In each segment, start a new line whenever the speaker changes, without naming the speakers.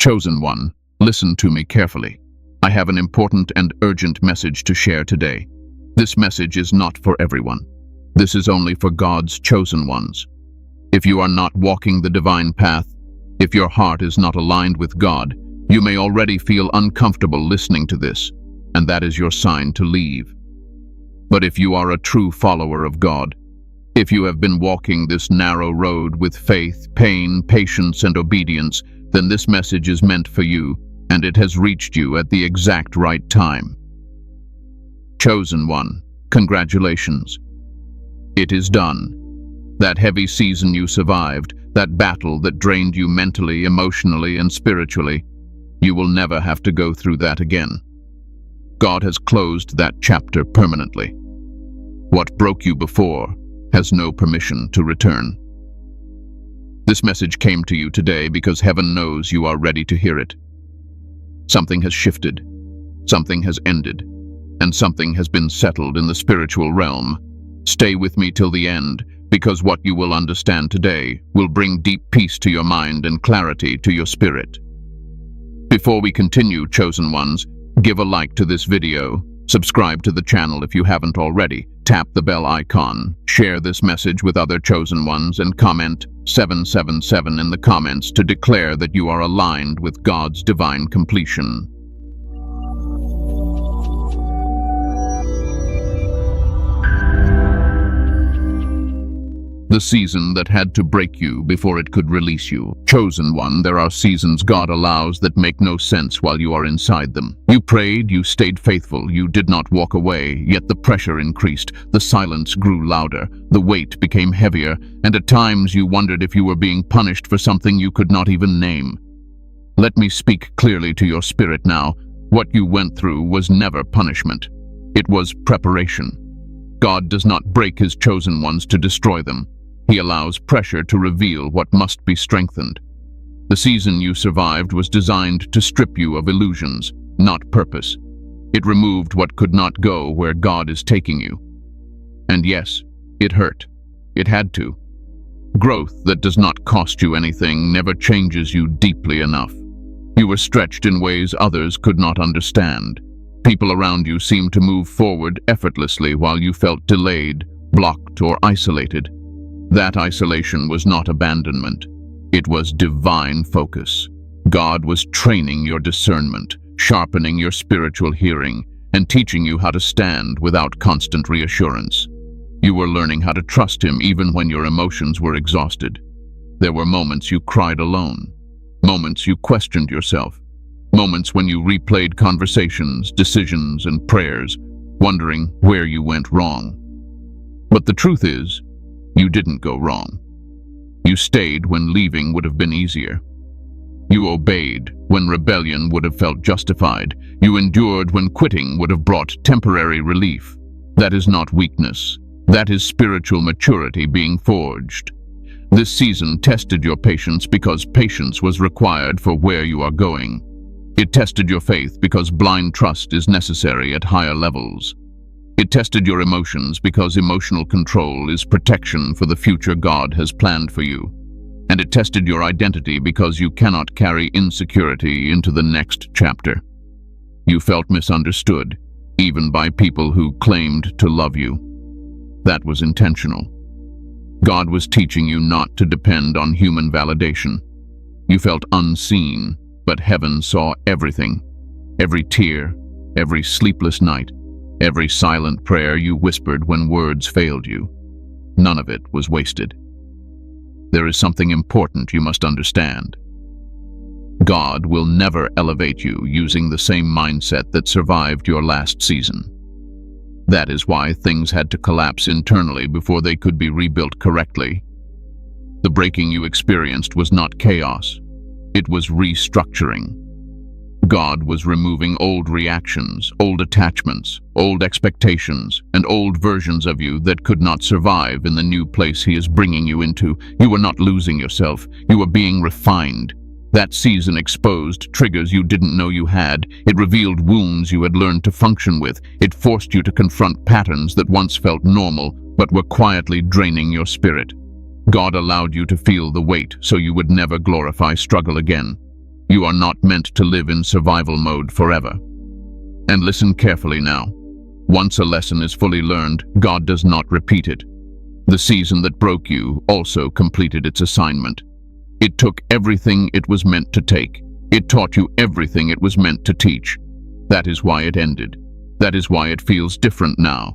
Chosen one, listen to me carefully. I have an important and urgent message to share today. This message is not for everyone. This is only for God's chosen ones. If you are not walking the divine path, if your heart is not aligned with God, you may already feel uncomfortable listening to this, and that is your sign to leave. But if you are a true follower of God, if you have been walking this narrow road with faith, pain, patience, and obedience, then this message is meant for you, and it has reached you at the exact right time. Chosen one, congratulations. It is done. That heavy season you survived, that battle that drained you mentally, emotionally, and spiritually, you will never have to go through that again. God has closed that chapter permanently. What broke you before has no permission to return. This message came to you today because heaven knows you are ready to hear it. Something has shifted, something has ended, and something has been settled in the spiritual realm. Stay with me till the end, because what you will understand today will bring deep peace to your mind and clarity to your spirit. Before we continue, chosen ones, give a like to this video, subscribe to the channel if you haven't already, tap the bell icon, share this message with other chosen ones, and comment 777 in the comments to declare that you are aligned with God's divine completion. The season that had to break you before it could release you. Chosen one, there are seasons God allows that make no sense while you are inside them. You prayed, you stayed faithful, you did not walk away, yet the pressure increased, the silence grew louder, the weight became heavier, and at times you wondered if you were being punished for something you could not even name. Let me speak clearly to your spirit now. What you went through was never punishment. It was preparation. God does not break his chosen ones to destroy them. He allows pressure to reveal what must be strengthened. The season you survived was designed to strip you of illusions, not purpose. It removed what could not go where God is taking you. And yes, it hurt. It had to. Growth that does not cost you anything never changes you deeply enough. You were stretched in ways others could not understand. People around you seemed to move forward effortlessly while you felt delayed, blocked, or isolated. That isolation was not abandonment. It was divine focus. God was training your discernment, sharpening your spiritual hearing, and teaching you how to stand without constant reassurance. You were learning how to trust him even when your emotions were exhausted. There were moments you cried alone, moments you questioned yourself, moments when you replayed conversations, decisions, and prayers, wondering where you went wrong. But the truth is, you didn't go wrong. You stayed when leaving would have been easier. You obeyed when rebellion would have felt justified. You endured when quitting would have brought temporary relief. That is not weakness. That is spiritual maturity being forged. This season tested your patience because patience was required for where you are going. It tested your faith because blind trust is necessary at higher levels. It tested your emotions because emotional control is protection for the future God has planned for you. And it tested your identity because you cannot carry insecurity into the next chapter. You felt misunderstood, even by people who claimed to love you. That was intentional. God was teaching you not to depend on human validation. You felt unseen, but heaven saw everything. Every tear, every sleepless night, every silent prayer you whispered when words failed you. None of it was wasted. There is something important you must understand. God will never elevate you using the same mindset that survived your last season. That is why things had to collapse internally before they could be rebuilt correctly. The breaking you experienced was not chaos. It was restructuring. God was removing old reactions, old attachments, old expectations, and old versions of you that could not survive in the new place he is bringing you into. You were not losing yourself. You were being refined. That season exposed triggers you didn't know you had. It revealed wounds you had learned to function with. It forced you to confront patterns that once felt normal, but were quietly draining your spirit. God allowed you to feel the weight so you would never glorify struggle again. You are not meant to live in survival mode forever. And listen carefully now. Once a lesson is fully learned, God does not repeat it. The season that broke you also completed its assignment. It took everything it was meant to take. It taught you everything it was meant to teach. That is why it ended. That is why it feels different now.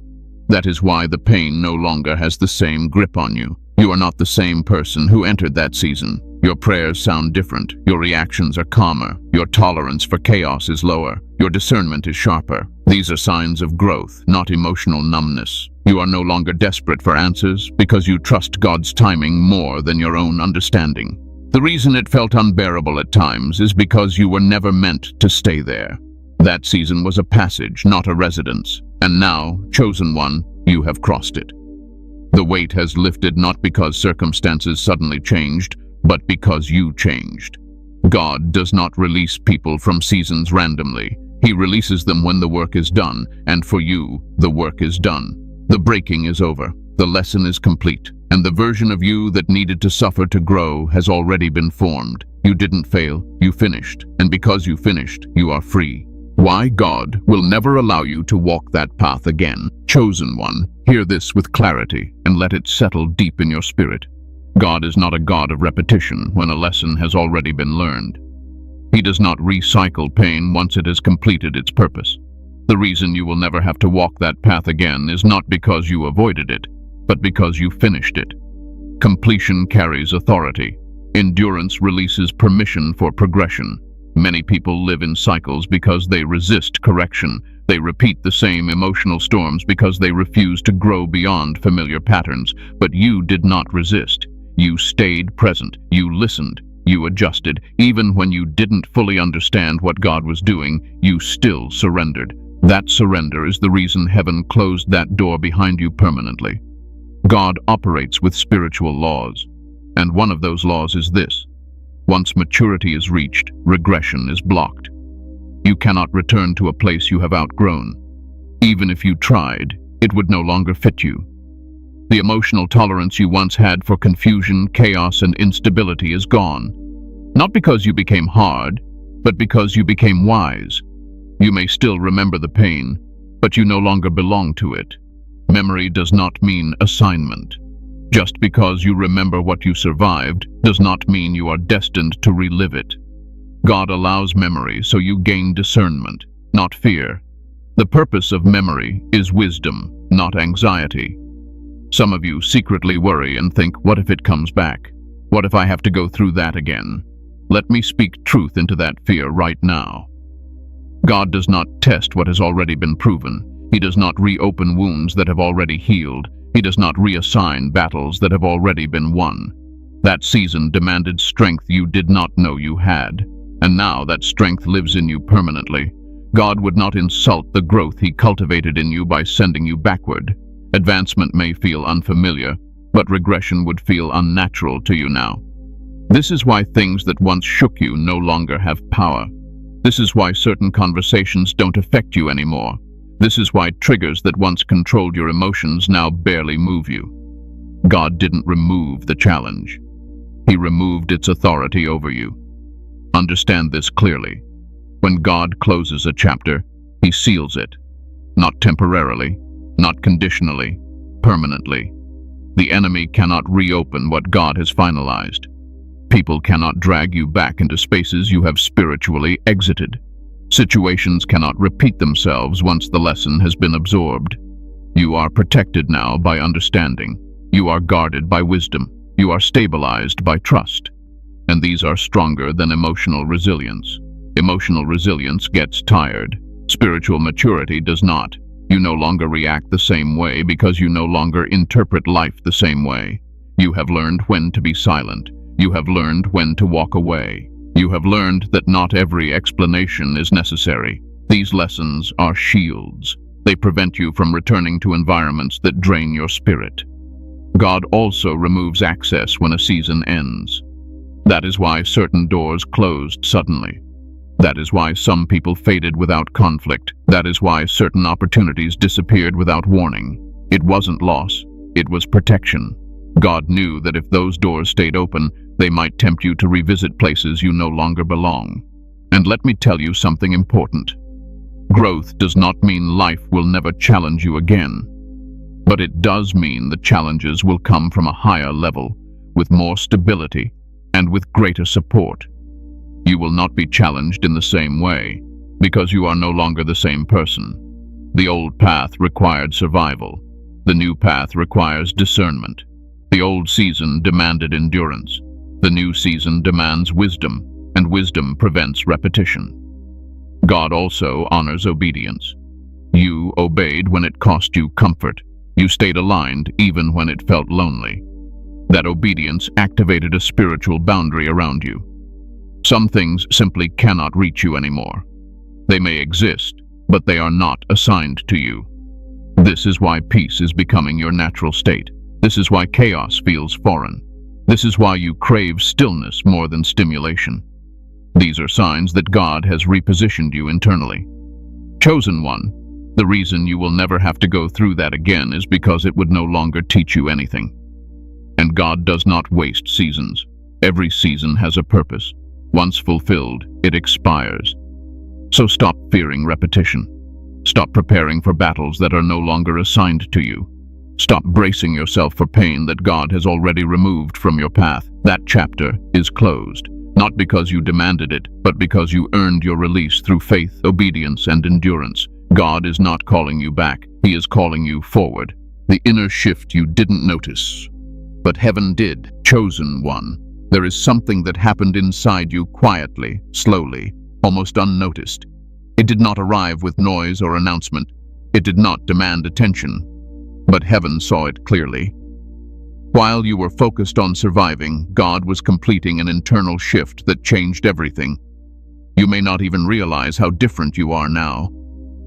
That is why the pain no longer has the same grip on you. You are not the same person who entered that season. Your prayers sound different. Your reactions are calmer. Your tolerance for chaos is lower. Your discernment is sharper. These are signs of growth, not emotional numbness. You are no longer desperate for answers because you trust God's timing more than your own understanding. The reason it felt unbearable at times is because you were never meant to stay there. That season was a passage, not a residence. And now, chosen one, you have crossed it. The weight has lifted not because circumstances suddenly changed, but because you changed. God does not release people from seasons randomly. He releases them when the work is done, and for you, the work is done. The breaking is over, the lesson is complete, and the version of you that needed to suffer to grow has already been formed. You didn't fail, you finished, and because you finished, you are free. Why God will never allow you to walk that path again. Chosen one, hear this with clarity and let it settle deep in your spirit. God is not a God of repetition when a lesson has already been learned. He does not recycle pain once it has completed its purpose. The reason you will never have to walk that path again is not because you avoided it, but because you finished it. Completion carries authority. Endurance releases permission for progression. Many people live in cycles because they resist correction. They repeat the same emotional storms because they refuse to grow beyond familiar patterns. But you did not resist. You stayed present. You listened. You adjusted. Even when you didn't fully understand what God was doing, you still surrendered. That surrender is the reason heaven closed that door behind you permanently. God operates with spiritual laws, and one of those laws is this. Once maturity is reached, regression is blocked. You cannot return to a place you have outgrown. Even if you tried, it would no longer fit you. The emotional tolerance you once had for confusion, chaos, and instability is gone. Not because you became hard, but because you became wise. You may still remember the pain, but you no longer belong to it. Memory does not mean assignment. Just because you remember what you survived does not mean you are destined to relive it. God allows memory so you gain discernment, not fear. The purpose of memory is wisdom, not anxiety. Some of you secretly worry and think, what if it comes back? What if I have to go through that again? Let me speak truth into that fear right now. God does not test what has already been proven. He does not reopen wounds that have already healed. He does not reassign battles that have already been won. That season demanded strength you did not know you had, and now that strength lives in you permanently. God would not insult the growth He cultivated in you by sending you backward. Advancement may feel unfamiliar, but regression would feel unnatural to you now. This is why things that once shook you no longer have power. This is why certain conversations don't affect you anymore. This is why triggers that once controlled your emotions now barely move you. God didn't remove the challenge. He removed its authority over you. Understand this clearly. When God closes a chapter, He seals it. Not temporarily, not conditionally, permanently. The enemy cannot reopen what God has finalized. People cannot drag you back into spaces you have spiritually exited. Situations cannot repeat themselves once the lesson has been absorbed. You are protected now by understanding. You are guarded by wisdom. You are stabilized by trust. And these are stronger than emotional resilience. Emotional resilience gets tired. Spiritual maturity does not. You no longer react the same way because you no longer interpret life the same way. You have learned when to be silent. You have learned when to walk away. You have learned that not every explanation is necessary. These lessons are shields. They prevent you from returning to environments that drain your spirit. God also removes access when a season ends. That is why certain doors closed suddenly. That is why some people faded without conflict. That is why certain opportunities disappeared without warning. It wasn't loss, it was protection. God knew that if those doors stayed open, they might tempt you to revisit places you no longer belong. And let me tell you something important. Growth does not mean life will never challenge you again, but it does mean the challenges will come from a higher level, with more stability, and with greater support. You will not be challenged in the same way, because you are no longer the same person. The old path required survival. The new path requires discernment. The old season demanded endurance. The new season demands wisdom, and wisdom prevents repetition. God also honors obedience. You obeyed when it cost you comfort. You stayed aligned even when it felt lonely. That obedience activated a spiritual boundary around you. Some things simply cannot reach you anymore. They may exist, but they are not assigned to you. This is why peace is becoming your natural state. This is why chaos feels foreign. This is why you crave stillness more than stimulation. These are signs that God has repositioned you internally. Chosen one, the reason you will never have to go through that again is because it would no longer teach you anything. And God does not waste seasons. Every season has a purpose. Once fulfilled, it expires. So stop fearing repetition. Stop preparing for battles that are no longer assigned to you. Stop bracing yourself for pain that God has already removed from your path. That chapter is closed, not because you demanded it, but because you earned your release through faith, obedience, and endurance. God is not calling you back. He is calling you forward. The inner shift you didn't notice, but heaven did. Chosen one, there is something that happened inside you quietly, slowly, almost unnoticed. It did not arrive with noise or announcement. It did not demand attention, but heaven saw it clearly. While you were focused on surviving, God was completing an internal shift that changed everything. You may not even realize how different you are now.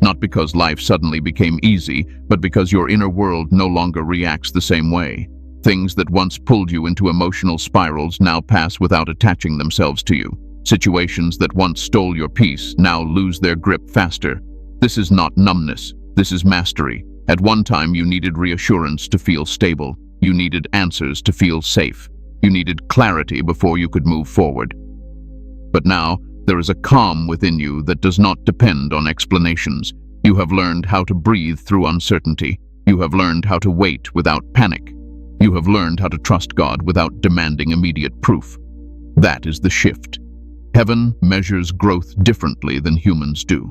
Not because life suddenly became easy, but because your inner world no longer reacts the same way. Things that once pulled you into emotional spirals now pass without attaching themselves to you. Situations that once stole your peace now lose their grip faster. This is not numbness. This is mastery. At one time, you needed reassurance to feel stable. You needed answers to feel safe. You needed clarity before you could move forward. But now, there is a calm within you that does not depend on explanations. You have learned how to breathe through uncertainty. You have learned how to wait without panic. You have learned how to trust God without demanding immediate proof. That is the shift. Heaven measures growth differently than humans do.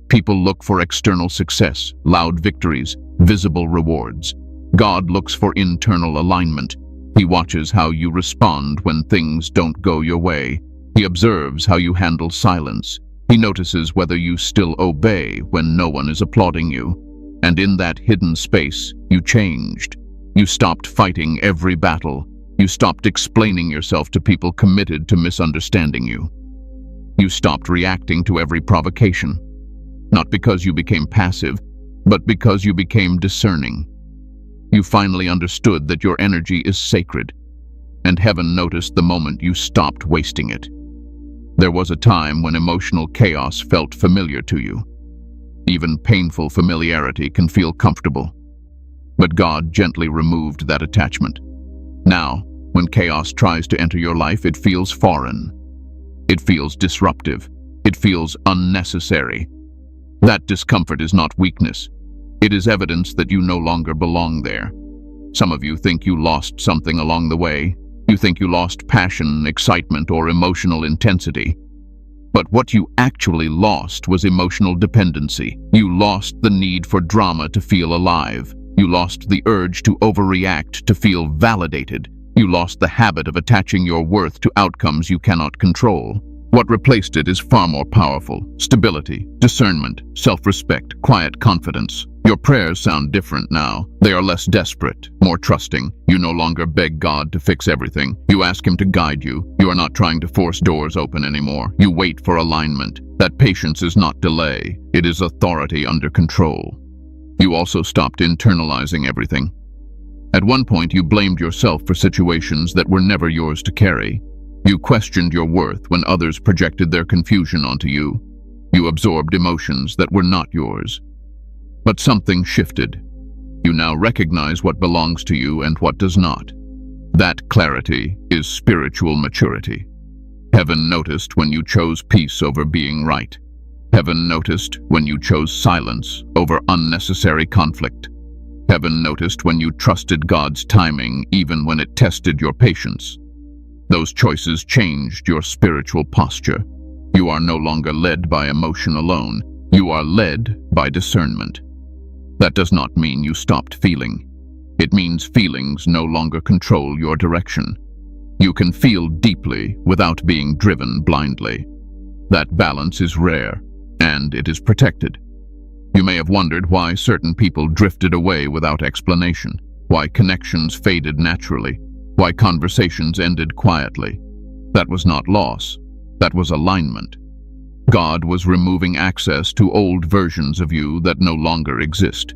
People look for external success, loud victories, visible rewards. God looks for internal alignment. He watches how you respond when things don't go your way. He observes how you handle silence. He notices whether you still obey when no one is applauding you. And in that hidden space, you changed. You stopped fighting every battle. You stopped explaining yourself to people committed to misunderstanding you. You stopped reacting to every provocation. Not because you became passive, but because you became discerning. You finally understood that your energy is sacred, and heaven noticed the moment you stopped wasting it. There was a time when emotional chaos felt familiar to you. Even painful familiarity can feel comfortable. But God gently removed that attachment. Now, when chaos tries to enter your life, it feels foreign. It feels disruptive. It feels unnecessary. That discomfort is not weakness. It is evidence that you no longer belong there. Some of you think you lost something along the way. You think you lost passion, excitement, or emotional intensity. But what you actually lost was emotional dependency. You lost the need for drama to feel alive. You lost the urge to overreact to feel validated. You lost the habit of attaching your worth to outcomes you cannot control. What replaced it is far more powerful. Stability, discernment, self-respect, quiet confidence. Your prayers sound different now. They are less desperate, more trusting. You no longer beg God to fix everything. You ask Him to guide you. You are not trying to force doors open anymore. You wait for alignment. That patience is not delay. It is authority under control. You also stopped internalizing everything. At one point, you blamed yourself for situations that were never yours to carry. You questioned your worth when others projected their confusion onto you. You absorbed emotions that were not yours. But something shifted. You now recognize what belongs to you and what does not. That clarity is spiritual maturity. Heaven noticed when you chose peace over being right. Heaven noticed when you chose silence over unnecessary conflict. Heaven noticed when you trusted God's timing even when it tested your patience. Those choices changed your spiritual posture. You are no longer led by emotion alone. You are led by discernment. That does not mean you stopped feeling. It means feelings no longer control your direction. You can feel deeply without being driven blindly. That balance is rare, and it is protected. You may have wondered why certain people drifted away without explanation, why connections faded naturally, why conversations ended quietly. That was not loss. That was alignment. God was removing access to old versions of you that no longer exist.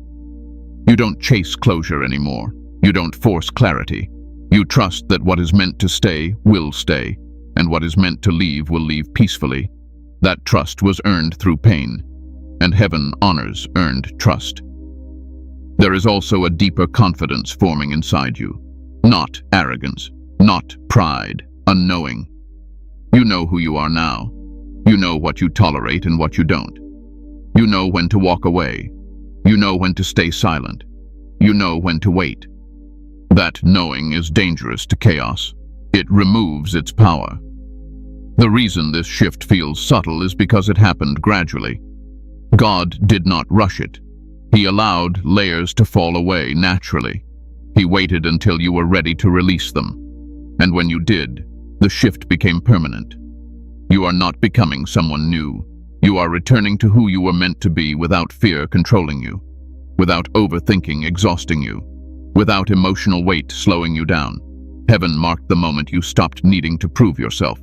You don't chase closure anymore. You don't force clarity. You trust that what is meant to stay will stay, and what is meant to leave will leave peacefully. That trust was earned through pain, and heaven honors earned trust. There is also a deeper confidence forming inside you. Not arrogance, not pride, unknowing. You know who you are now. You know what you tolerate and what you don't. You know when to walk away. You know when to stay silent. You know when to wait. That knowing is dangerous to chaos. It removes its power. The reason this shift feels subtle is because it happened gradually. God did not rush it. He allowed layers to fall away naturally. He waited until you were ready to release them. And when you did, the shift became permanent. You are not becoming someone new. You are returning to who you were meant to be without fear controlling you, without overthinking exhausting you, without emotional weight slowing you down. Heaven marked the moment you stopped needing to prove yourself.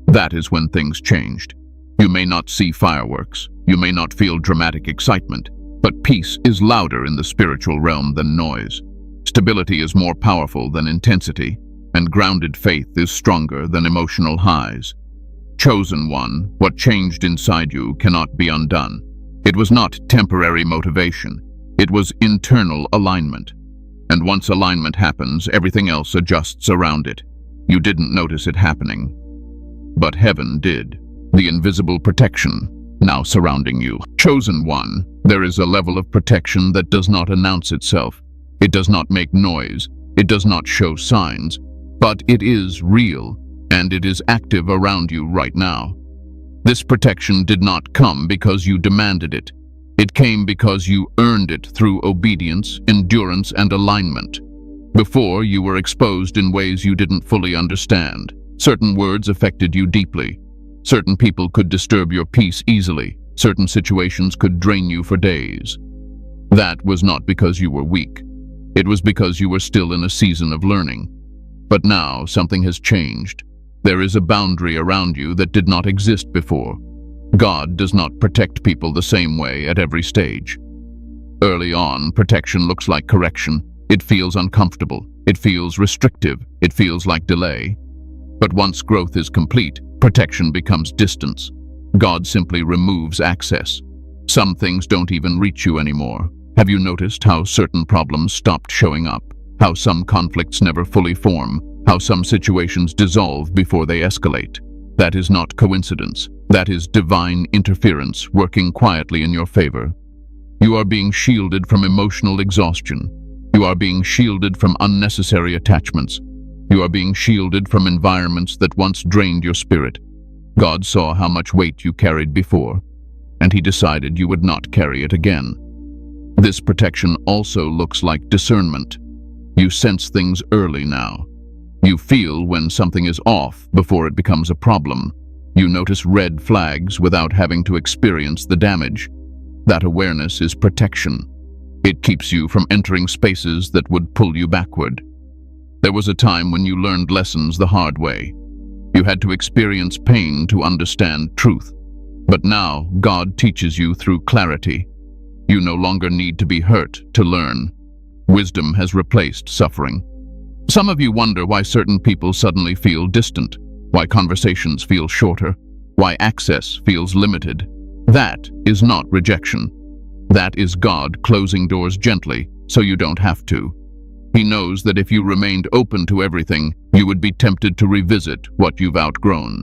That is when things changed. You may not see fireworks. You may not feel dramatic excitement, but peace is louder in the spiritual realm than noise. Stability is more powerful than intensity, and grounded faith is stronger than emotional highs. Chosen one, what changed inside you cannot be undone. It was not temporary motivation. It was internal alignment. And once alignment happens, everything else adjusts around it. You didn't notice it happening, but heaven did. The invisible protection now surrounding you. Chosen one, there is a level of protection that does not announce itself. It does not make noise. It does not show signs, but it is real, and it is active around you right now. This protection did not come because you demanded it. It came because you earned it through obedience, endurance, and alignment. Before, you were exposed in ways you didn't fully understand. Certain words affected you deeply. Certain people could disturb your peace easily. Certain situations could drain you for days. That was not because you were weak. It was because you were still in a season of learning. But now something has changed. There is a boundary around you that did not exist before. God does not protect people the same way at every stage. Early on, protection looks like correction. It feels uncomfortable. It feels restrictive. It feels like delay. But once growth is complete, protection becomes distance. God simply removes access. Some things don't even reach you anymore. Have you noticed how certain problems stopped showing up? How some conflicts never fully form? How some situations dissolve before they escalate? That is not coincidence. That is divine interference working quietly in your favor. You are being shielded from emotional exhaustion. You are being shielded from unnecessary attachments. You are being shielded from environments that once drained your spirit. God saw how much weight you carried before, and He decided you would not carry it again. This protection also looks like discernment. You sense things early now. You feel when something is off before it becomes a problem. You notice red flags without having to experience the damage. That awareness is protection. It keeps you from entering spaces that would pull you backward. There was a time when you learned lessons the hard way. You had to experience pain to understand truth. But now, God teaches you through clarity. You no longer need to be hurt to learn. Wisdom has replaced suffering. Some of you wonder why certain people suddenly feel distant, why conversations feel shorter, why access feels limited. That is not rejection. That is God closing doors gently so you don't have to. He knows that if you remained open to everything, you would be tempted to revisit what you've outgrown.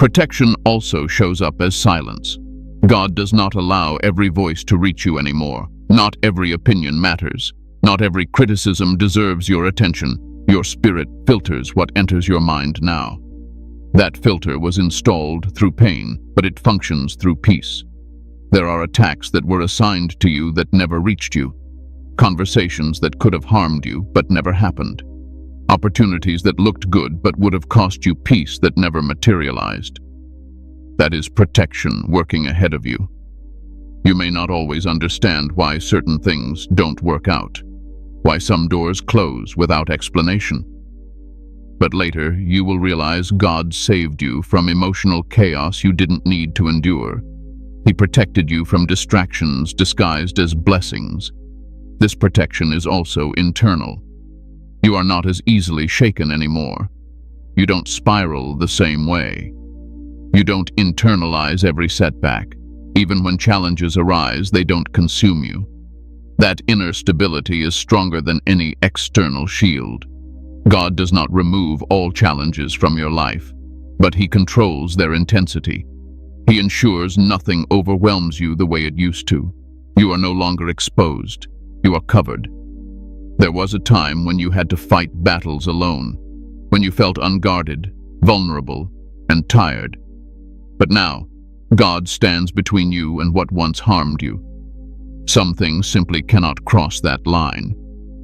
Protection also shows up as silence. God does not allow every voice to reach you anymore. Not every opinion matters. Not every criticism deserves your attention. Your spirit filters what enters your mind now. That filter was installed through pain, but it functions through peace. There are attacks that were assigned to you that never reached you. Conversations that could have harmed you but never happened. Opportunities that looked good but would have cost you peace that never materialized. That is protection working ahead of you. You may not always understand why certain things don't work out, why some doors close without explanation. But later, you will realize God saved you from emotional chaos you didn't need to endure. He protected you from distractions disguised as blessings. This protection is also internal. You are not as easily shaken anymore. You don't spiral the same way. You don't internalize every setback. Even when challenges arise, they don't consume you. That inner stability is stronger than any external shield. God does not remove all challenges from your life, but He controls their intensity. He ensures nothing overwhelms you the way it used to. You are no longer exposed. You are covered. There was a time when you had to fight battles alone, when you felt unguarded, vulnerable, and tired. But now, God stands between you and what once harmed you. Some things simply cannot cross that line.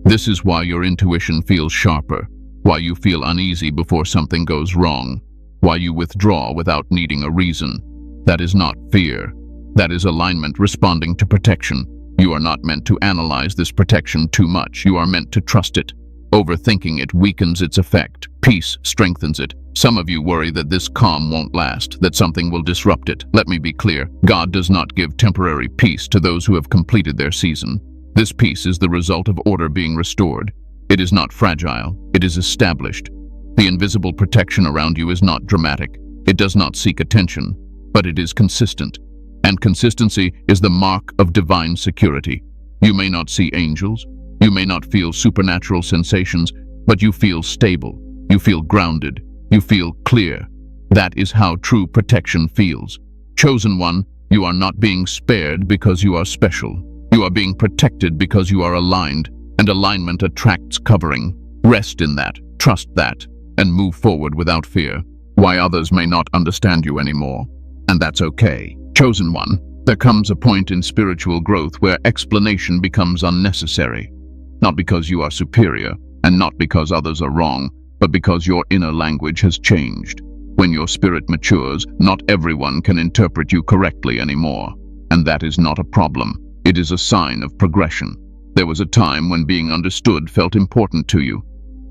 This is why your intuition feels sharper, why you feel uneasy before something goes wrong, why you withdraw without needing a reason. That is not fear. That is alignment responding to protection. You are not meant to analyze this protection too much. You are meant to trust it. Overthinking it weakens its effect. Peace strengthens it. Some of you worry that this calm won't last, that something will disrupt it. Let me be clear. God does not give temporary peace to those who have completed their season. This peace is the result of order being restored. It is not fragile. It is established. The invisible protection around you is not dramatic. It does not seek attention, but it is consistent. And consistency is the mark of divine security. You may not see angels. You may not feel supernatural sensations, but you feel stable. You feel grounded. You feel clear. That is how true protection feels. Chosen one, you are not being spared because you are special. You are being protected because you are aligned, and alignment attracts covering. Rest in that, trust that, and move forward without fear. Why others may not understand you anymore, and that's okay. Chosen one, there comes a point in spiritual growth where explanation becomes unnecessary. Not because you are superior, and not because others are wrong, but because your inner language has changed. When your spirit matures, not everyone can interpret you correctly anymore. And that is not a problem. It is a sign of progression. There was a time when being understood felt important to you.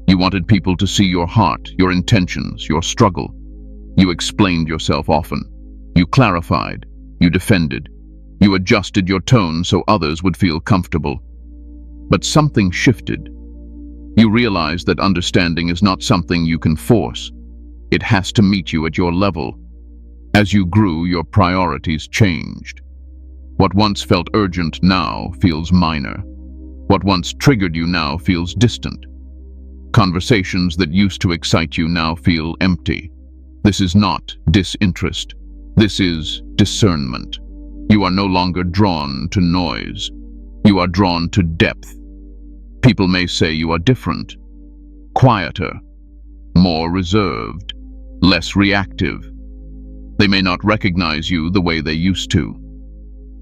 You wanted people to see your heart, your intentions, your struggle. You explained yourself often. You clarified. You defended. You adjusted your tone so others would feel comfortable. But something shifted. You realized that understanding is not something you can force. It has to meet you at your level. As you grew, your priorities changed. What once felt urgent now feels minor. What once triggered you now feels distant. Conversations that used to excite you now feel empty. This is not disinterest. This is discernment. You are no longer drawn to noise. You are drawn to depth. People may say you are different, quieter, more reserved, less reactive. They may not recognize you the way they used to.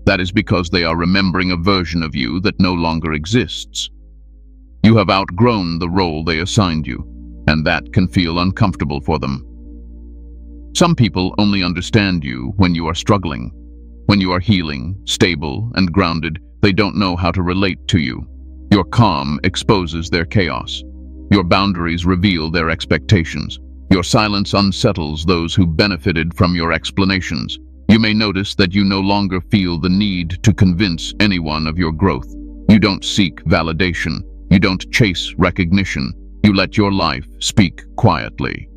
That is because they are remembering a version of you that no longer exists. You have outgrown the role they assigned you, and that can feel uncomfortable for them. Some people only understand you when you are struggling. When you are healing, stable, and grounded, they don't know how to relate to you. Your calm exposes their chaos. Your boundaries reveal their expectations. Your silence unsettles those who benefited from your explanations. You may notice that you no longer feel the need to convince anyone of your growth. You don't seek validation. You don't chase recognition. You let your life speak quietly.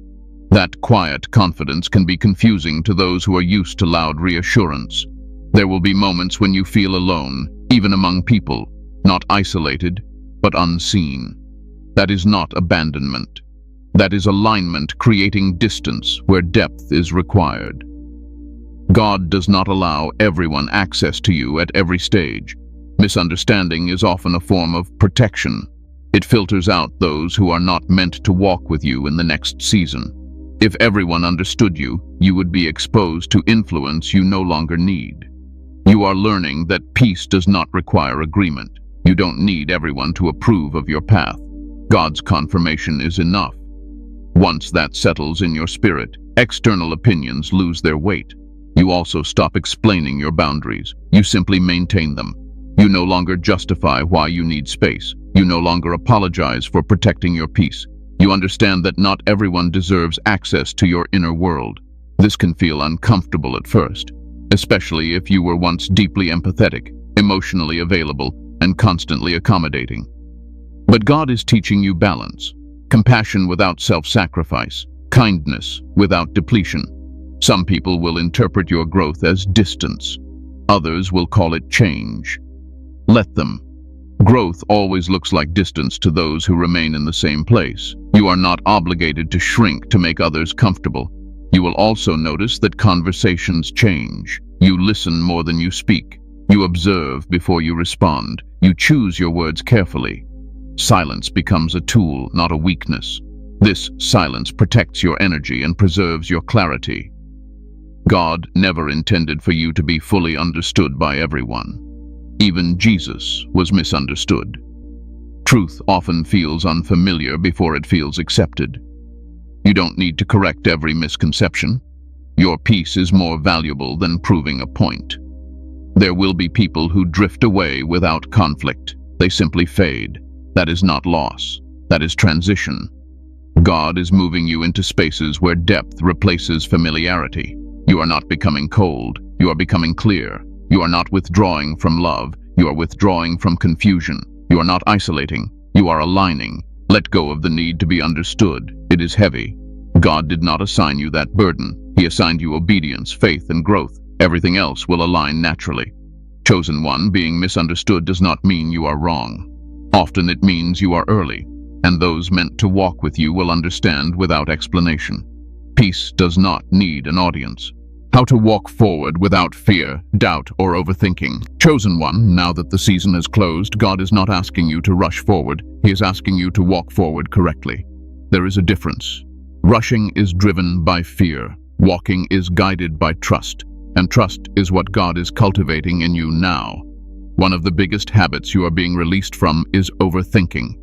That quiet confidence can be confusing to those who are used to loud reassurance. There will be moments when you feel alone, even among people, not isolated, but unseen. That is not abandonment. That is alignment creating distance where depth is required. God does not allow everyone access to you at every stage. Misunderstanding is often a form of protection. It filters out those who are not meant to walk with you in the next season. If everyone understood you, you would be exposed to influence you no longer need. You are learning that peace does not require agreement. You don't need everyone to approve of your path. God's confirmation is enough. Once that settles in your spirit, external opinions lose their weight. You also stop explaining your boundaries. You simply maintain them. You no longer justify why you need space. You no longer apologize for protecting your peace. You understand that not everyone deserves access to your inner world. This can feel uncomfortable at first, especially if you were once deeply empathetic, emotionally available, and constantly accommodating. But God is teaching you balance, compassion without self-sacrifice, kindness without depletion. Some people will interpret your growth as distance. Others will call it change. Let them. Growth always looks like distance to those who remain in the same place. You are not obligated to shrink to make others comfortable. You will also notice that conversations change. You listen more than you speak. You observe before you respond. You choose your words carefully. Silence becomes a tool, not a weakness. This silence protects your energy and preserves your clarity. God never intended for you to be fully understood by everyone. Even Jesus was misunderstood. Truth often feels unfamiliar before it feels accepted. You don't need to correct every misconception. Your peace is more valuable than proving a point. There will be people who drift away without conflict. They simply fade. That is not loss. That is transition. God is moving you into spaces where depth replaces familiarity. You are not becoming cold. You are becoming clear. You are not withdrawing from love. You are withdrawing from confusion. You are not isolating. You are aligning. Let go of the need to be understood. It is heavy. God did not assign you that burden. He assigned you obedience, faith, and growth. Everything else will align naturally. Chosen one, being misunderstood does not mean you are wrong. Often it means you are early, and those meant to walk with you will understand without explanation. Peace does not need an audience. How to walk forward without fear, doubt, or overthinking. Chosen one, now that the season has closed, God is not asking you to rush forward. He is asking you to walk forward correctly. There is a difference. Rushing is driven by fear. Walking is guided by trust. And trust is what God is cultivating in you now. One of the biggest habits you are being released from is overthinking.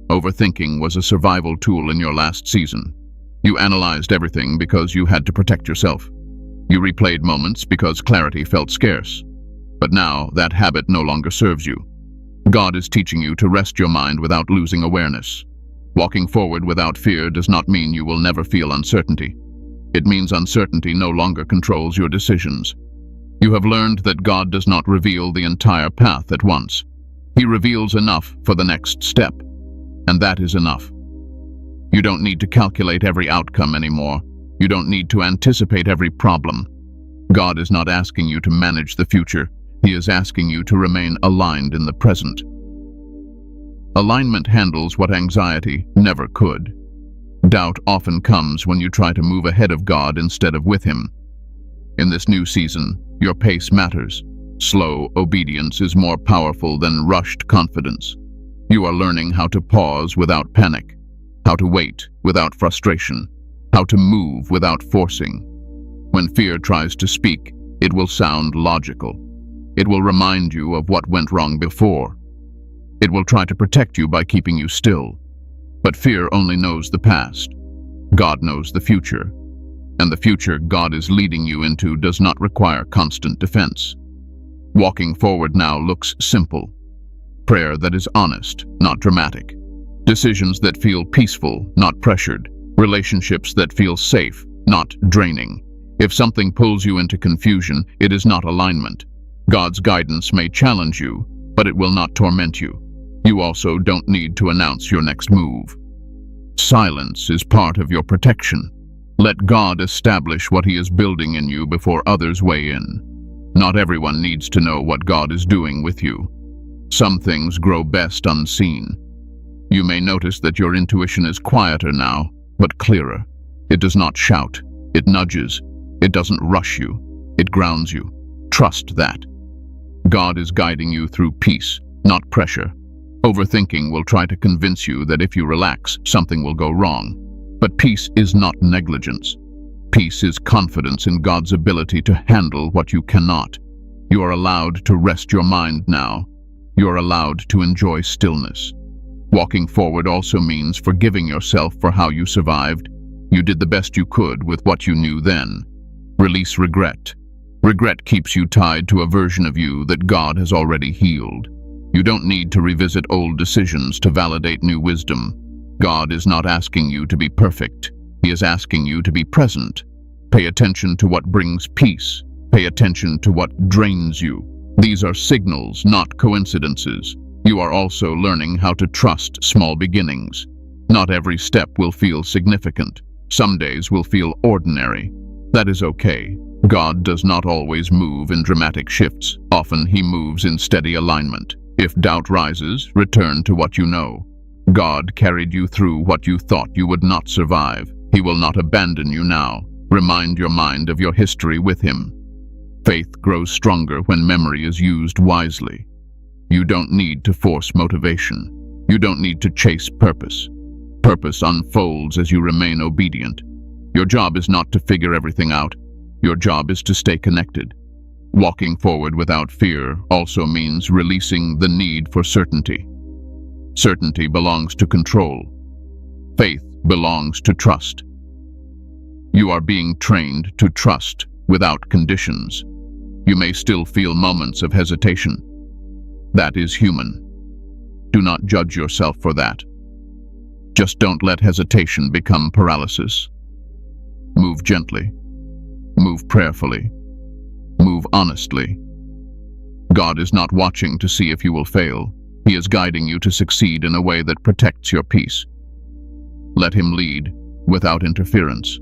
Overthinking was a survival tool in your last season. You analyzed everything because you had to protect yourself. You replayed moments because clarity felt scarce. But now, that habit no longer serves you. God is teaching you to rest your mind without losing awareness. Walking forward without fear does not mean you will never feel uncertainty. It means uncertainty no longer controls your decisions. You have learned that God does not reveal the entire path at once. He reveals enough for the next step, and that is enough. You don't need to calculate every outcome anymore. You don't need to anticipate every problem. God is not asking you to manage the future. He is asking you to remain aligned in the present. Alignment handles what anxiety never could. Doubt often comes when you try to move ahead of God instead of with Him. In this new season, your pace matters. Slow obedience is more powerful than rushed confidence. You are learning how to pause without panic, how to wait without frustration, how to move without forcing. When fear tries to speak, it will sound logical. It will remind you of what went wrong before. It will try to protect you by keeping you still. But fear only knows the past. God knows the future. And the future God is leading you into does not require constant defense. Walking forward now looks simple. Prayer that is honest, not dramatic. Decisions that feel peaceful, not pressured. Relationships that feel safe, not draining. If something pulls you into confusion, it is not alignment. God's guidance may challenge you, but it will not torment you. You also don't need to announce your next move. Silence is part of your protection. Let God establish what He is building in you before others weigh in. Not everyone needs to know what God is doing with you. Some things grow best unseen. You may notice that your intuition is quieter now, but clearer. It does not shout. It nudges. It doesn't rush you. It grounds you. Trust that. God is guiding you through peace, not pressure. Overthinking will try to convince you that if you relax, something will go wrong. But peace is not negligence. Peace is confidence in God's ability to handle what you cannot. You are allowed to rest your mind now. You are allowed to enjoy stillness. Walking forward also means forgiving yourself for how you survived. You did the best you could with what you knew then. Release regret. Regret keeps you tied to a version of you that God has already healed. You don't need to revisit old decisions to validate new wisdom. God is not asking you to be perfect. He is asking you to be present. Pay attention to what brings peace. Pay attention to what drains you. These are signals, not coincidences. You are also learning how to trust small beginnings. Not every step will feel significant. Some days will feel ordinary. That is okay. God does not always move in dramatic shifts. Often he moves in steady alignment. If doubt rises, return to what you know. God carried you through what you thought you would not survive. He will not abandon you now. Remind your mind of your history with him. Faith grows stronger when memory is used wisely. You don't need to force motivation. You don't need to chase purpose. Purpose unfolds as you remain obedient. Your job is not to figure everything out. Your job is to stay connected. Walking forward without fear also means releasing the need for certainty. Certainty belongs to control. Faith belongs to trust. You are being trained to trust without conditions. You may still feel moments of hesitation. That is human. Do not judge yourself for that. Just don't let hesitation become paralysis. Move gently. Move prayerfully. Move honestly. God is not watching to see if you will fail. He is guiding you to succeed in a way that protects your peace. Let him lead without interference.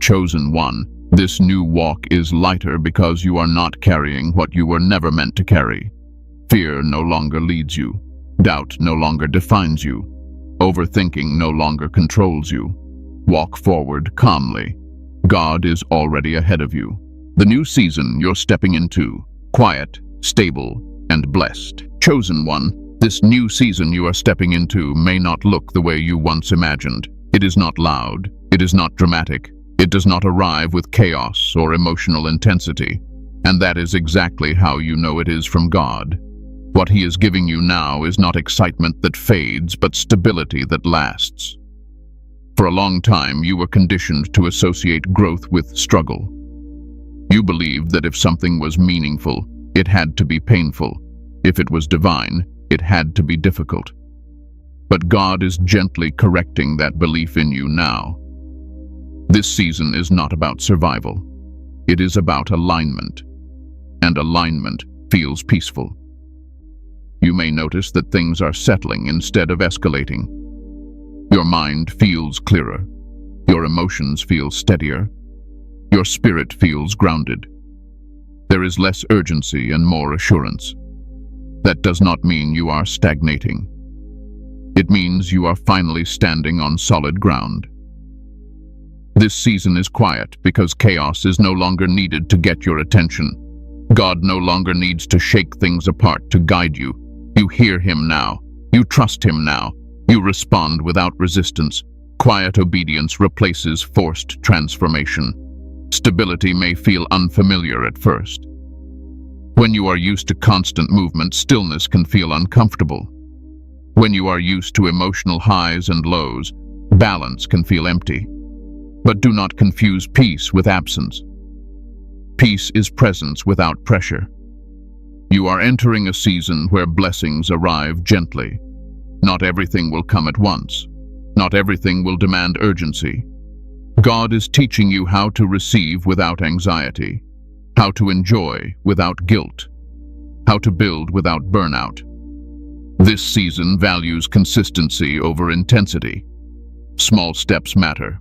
Chosen one, this new walk is lighter because you are not carrying what you were never meant to carry. Fear no longer leads you. Doubt no longer defines you. Overthinking no longer controls you. Walk forward calmly. God is already ahead of you. The new season you're stepping into, quiet, stable, and blessed. Chosen one, this new season you are stepping into may not look the way you once imagined. It is not loud. It is not dramatic. It does not arrive with chaos or emotional intensity. And that is exactly how you know it is from God. What he is giving you now is not excitement that fades, but stability that lasts. For a long time, you were conditioned to associate growth with struggle. You believed that if something was meaningful, it had to be painful. If it was divine, it had to be difficult. But God is gently correcting that belief in you now. This season is not about survival. It is about alignment. And alignment feels peaceful. You may notice that things are settling instead of escalating. Your mind feels clearer. Your emotions feel steadier. Your spirit feels grounded. There is less urgency and more assurance. That does not mean you are stagnating. It means you are finally standing on solid ground. This season is quiet because chaos is no longer needed to get your attention. God no longer needs to shake things apart to guide you. You hear him now. You trust him now. You respond without resistance. Quiet obedience replaces forced transformation. Stability may feel unfamiliar at first. When you are used to constant movement, stillness can feel uncomfortable. When you are used to emotional highs and lows, balance can feel empty. But do not confuse peace with absence. Peace is presence without pressure. You are entering a season where blessings arrive gently. Not everything will come at once. Not everything will demand urgency. God is teaching you how to receive without anxiety, how to enjoy without guilt, how to build without burnout. This season values consistency over intensity. Small steps matter.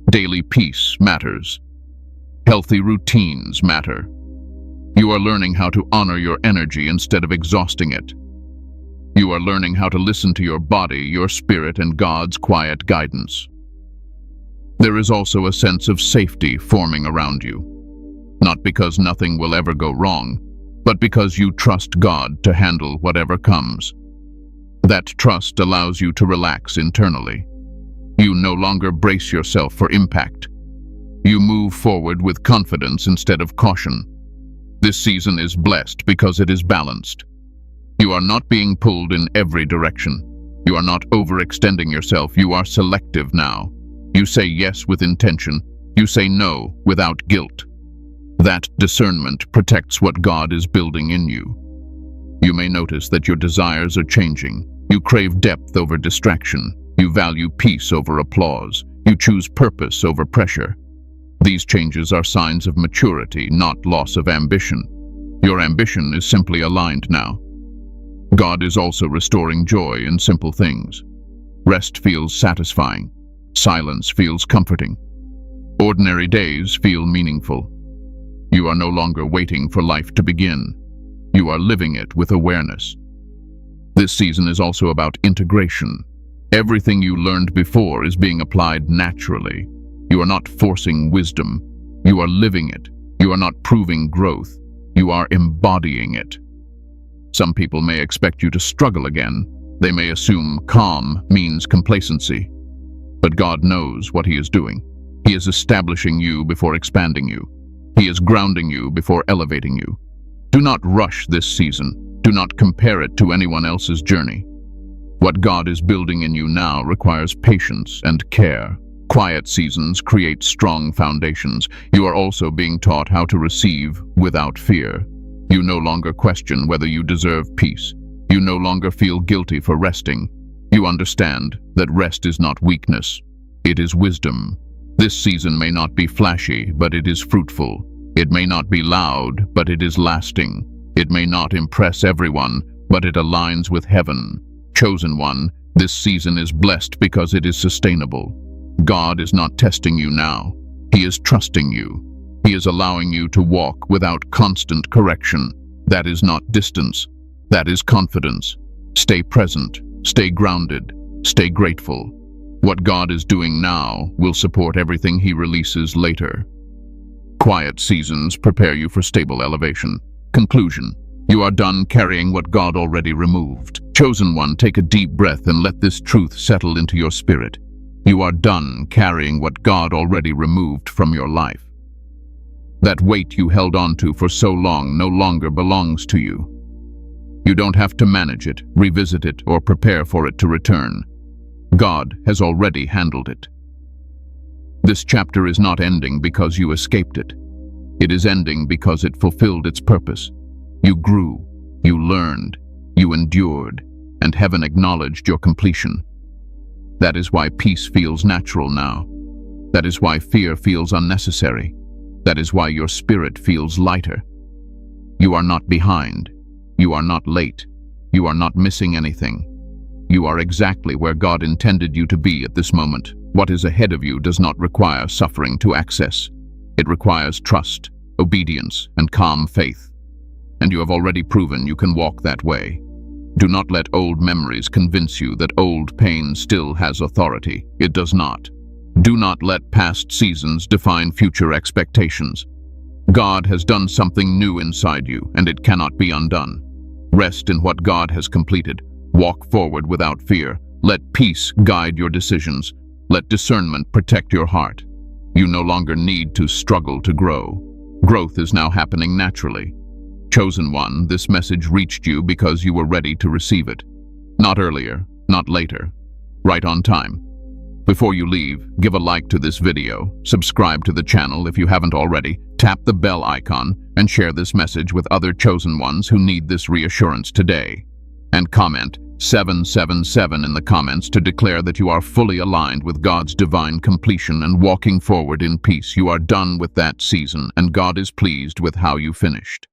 Daily peace matters. Healthy routines matter. You are learning how to honor your energy instead of exhausting it. You are learning how to listen to your body, your spirit, and God's quiet guidance. There is also a sense of safety forming around you. Not because nothing will ever go wrong, but because you trust God to handle whatever comes. That trust allows you to relax internally. You no longer brace yourself for impact. You move forward with confidence instead of caution. This season is blessed because it is balanced. You are not being pulled in every direction. You are not overextending yourself. You are selective now. You say yes with intention. You say no without guilt. That discernment protects what God is building in you. You may notice that your desires are changing. You crave depth over distraction. You value peace over applause. You choose purpose over pressure. These changes are signs of maturity, not loss of ambition. Your ambition is simply aligned now. God is also restoring joy in simple things. Rest feels satisfying. Silence feels comforting. Ordinary days feel meaningful. You are no longer waiting for life to begin. You are living it with awareness. This season is also about integration. Everything you learned before is being applied naturally. You are not forcing wisdom. You are living it. You are not proving growth. You are embodying it. Some people may expect you to struggle again. They may assume calm means complacency. But God knows what He is doing. He is establishing you before expanding you. He is grounding you before elevating you. Do not rush this season. Do not compare it to anyone else's journey. What God is building in you now requires patience and care. Quiet seasons create strong foundations. You are also being taught how to receive without fear. You no longer question whether you deserve peace. You no longer feel guilty for resting. You understand that rest is not weakness. It is wisdom. This season may not be flashy, but it is fruitful. It may not be loud, but it is lasting. It may not impress everyone, but it aligns with heaven. Chosen one, this season is blessed because it is sustainable. God is not testing you now. He is trusting you. He is allowing you to walk without constant correction. That is not distance. That is confidence. Stay present. Stay grounded. Stay grateful. What God is doing now will support everything He releases later. Quiet seasons prepare you for stable elevation. Conclusion. You are done carrying what God already removed. Chosen one, take a deep breath and let this truth settle into your spirit. You are done carrying what God already removed from your life. That weight you held onto for so long no longer belongs to you. You don't have to manage it, revisit it, or prepare for it to return. God has already handled it. This chapter is not ending because you escaped it. It is ending because it fulfilled its purpose. You grew, you learned, you endured, and heaven acknowledged your completion. That is why peace feels natural now. That is why fear feels unnecessary. That is why your spirit feels lighter. You are not behind. You are not late. You are not missing anything. You are exactly where God intended you to be at this moment. What is ahead of you does not require suffering to access. It requires trust, obedience, and calm faith. And you have already proven you can walk that way. Do not let old memories convince you that old pain still has authority. It does not. Do not let past seasons define future expectations. God has done something new inside you, and it cannot be undone. Rest in what God has completed. Walk forward without fear. Let peace guide your decisions. Let discernment protect your heart. You no longer need to struggle to grow. Growth is now happening naturally. Chosen one, this message reached you because you were ready to receive it. Not earlier, not later. Right on time. Before you leave, give a like to this video, subscribe to the channel if you haven't already, tap the bell icon, and share this message with other chosen ones who need this reassurance today. And comment 777 in the comments to declare that you are fully aligned with God's divine completion and walking forward in peace. You are done with that season, and God is pleased with how you finished.